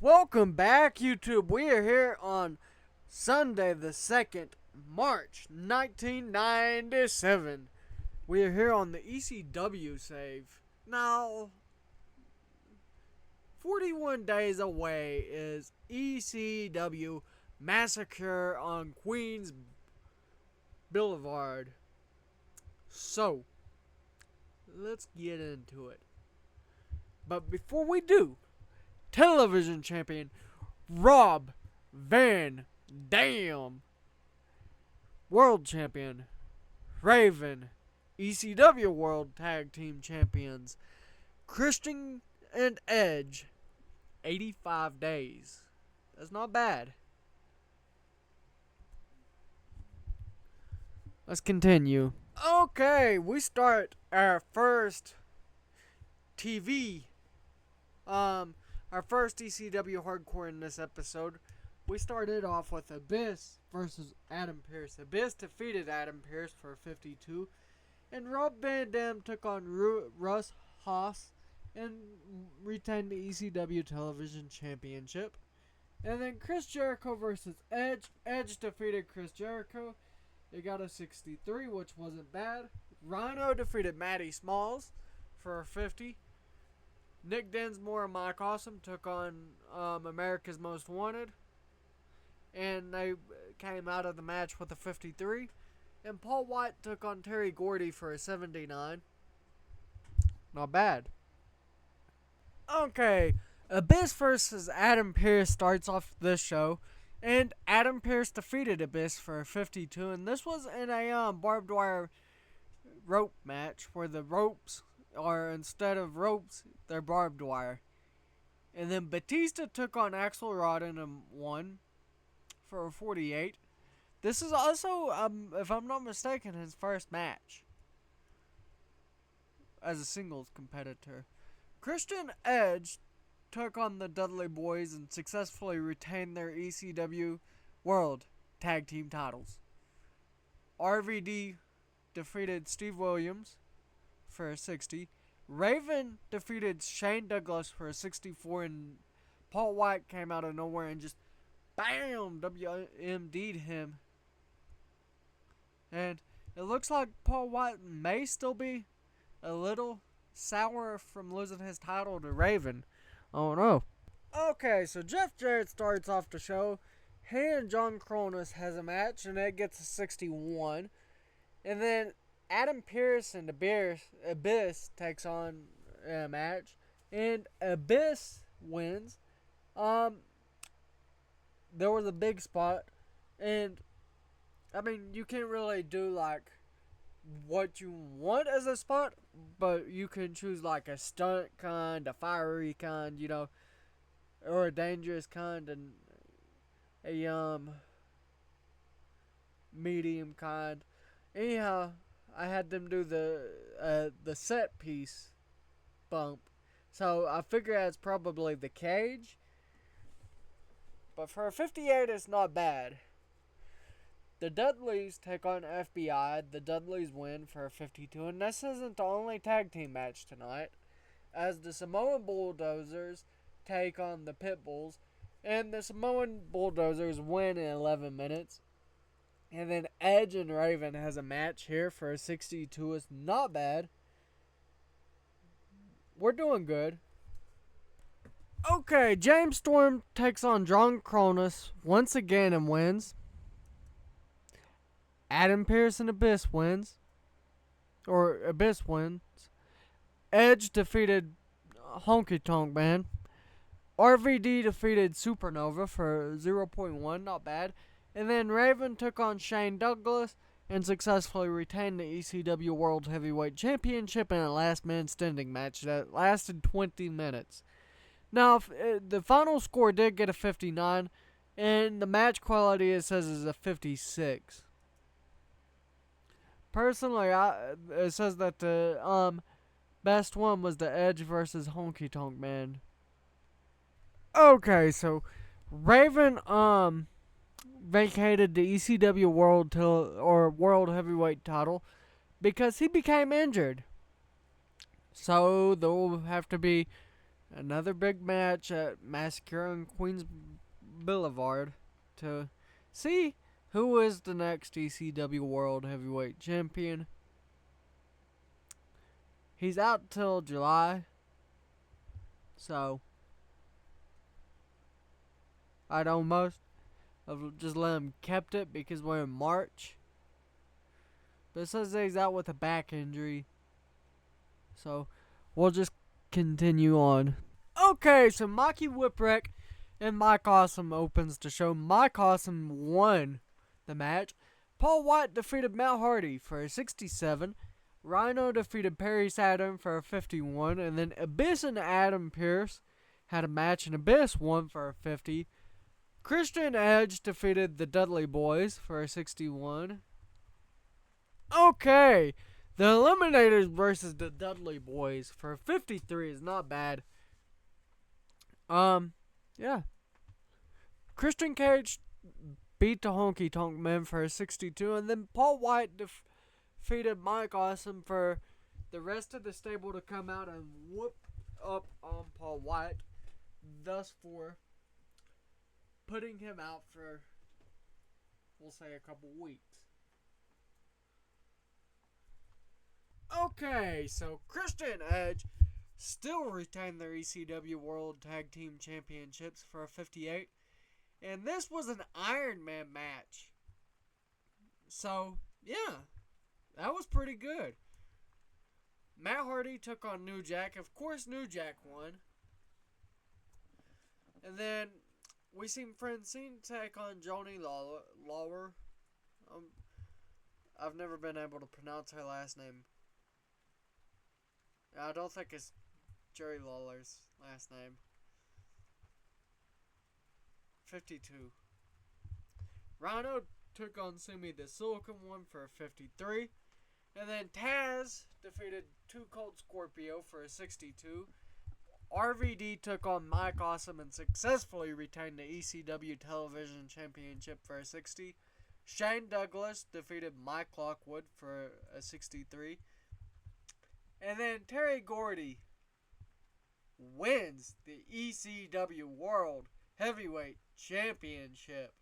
Welcome back, YouTube. We are here on Sunday, the 2nd, March 1997. We are here on the ECW save. Now, 41 days away is ECW Massacre on Queens Boulevard. So, let's get into it. But before we do, television champion Rob Van Dam, world champion Raven, ECW World Tag Team Champions Christian and Edge, 85 days. That's not bad. Let's continue. Okay, we start our first TV, our first ECW Hardcore in this episode. We started off with Abyss versus Adam Pearce. Abyss defeated Adam Pearce for 52, and Rob Van Dam took on Russ Haas and retained the ECW Television Championship. And then Chris Jericho versus Edge. Edge defeated Chris Jericho. They got a 63, which wasn't bad. Rhino defeated Matty Smalls for a 50. Nick Dinsmore and Mike Awesome took on America's Most Wanted, and they came out of the match with a 53. And Paul White took on Terry Gordy for a 79. Not bad. Okay, Abyss versus Adam Pearce starts off this show, and Adam Pearce defeated Abyss for a 52, and this was in a barbed wire rope match where the ropes are, instead of ropes, they're barbed wire. And then Batista took on Axel Rotten and won for a 48. This is also, if I'm not mistaken, his first match as a singles competitor. Christian Edge took on the Dudley Boys and successfully retained their ECW World Tag Team titles. RVD defeated Steve Williams for a 60. Raven defeated Shane Douglas for a 64, and Paul White came out of nowhere and just BAM! WMD'd him. And it looks like Paul White may still be a little sour from losing his title to Raven. I don't know. Okay, so Jeff Jarrett starts off the show. He and John Cronus has a match, and it gets a 61. And then Adam Pearce and Abyss takes on a match, and Abyss wins. There was a big spot, and I mean, you can't really do like what you want as a spot, but you can choose like a stunt kind, a fiery kind, or a dangerous kind, and a medium kind. Anyhow, I had them do the set piece bump, so I figure it's probably the cage. But for a 58, it's not bad. The Dudleys take on FBI. The Dudleys win for a 52, and this isn't the only tag team match tonight, as the Samoan Bulldozers take on the Pitbulls, and the Samoan Bulldozers win in 11 minutes. And then Edge and Raven has a match here for a 62. It's not bad. We're doing good. Okay, James Storm takes on John Cronus once again and wins. Adam Pearce and Abyss wins. Or Abyss wins. Edge defeated Honky Tonk Man. RVD defeated Supernova for 0.1, not bad. And then Raven took on Shane Douglas and successfully retained the ECW World Heavyweight Championship in a last man standing match that lasted 20 minutes. Now, the final score did get a 59, and the match quality, it says, is a 56. Personally, it says that the best one was the Edge versus Honky Tonk Man. Okay, so Raven vacated the ECW World Heavyweight title because he became injured. So there will have to be another big match at Massacre on Queens Boulevard to see who is the next ECW World Heavyweight Champion. He's out till July, so I'd almost have just let him kept it because we're in March. But it says that he's out with a back injury, so we'll just continue on. Okay, so Maki Whipwreck and Mike Awesome opens the show. Mike Awesome won the match. Paul White defeated Matt Hardy for a 67. Rhino defeated Perry Saturn for a 51. And then Abyss and Adam Pearce had a match, and Abyss won for a 50. Christian Edge defeated the Dudley Boys for a 61. Okay, the Eliminators versus the Dudley Boys for a 53 is not bad. Yeah. Christian Cage beat the Honky Tonk Man for a 62, and then Paul White defeated Mike Awesome for the rest of the stable to come out and whoop up on Paul White, thus for putting him out for, we'll say, a couple weeks. Okay, so Christian Edge still retained their ECW World Tag Team Championships for a 58. And this was an Iron Man match. So, yeah, that was pretty good. Matt Hardy took on New Jack. Of course, New Jack won. And then we seen Francine take on Johnny Lawler. I've never been able to pronounce her last name. I don't think it's Jerry Lawler's last name. 52. Rhino took on Sumi the Silicon One for a 53. And then Taz defeated Too Cold Scorpio for a 62. RVD took on Mike Awesome and successfully retained the ECW Television Championship for a 60. Shane Douglas defeated Mike Lockwood for a 63. And then Terry Gordy wins the ECW World Heavyweight Championship.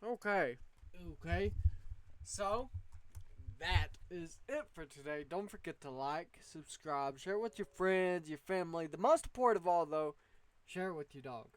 Okay. So, that is it for today. Don't forget to like, subscribe, share it with your friends, your family. The most important of all, though, share it with your dog.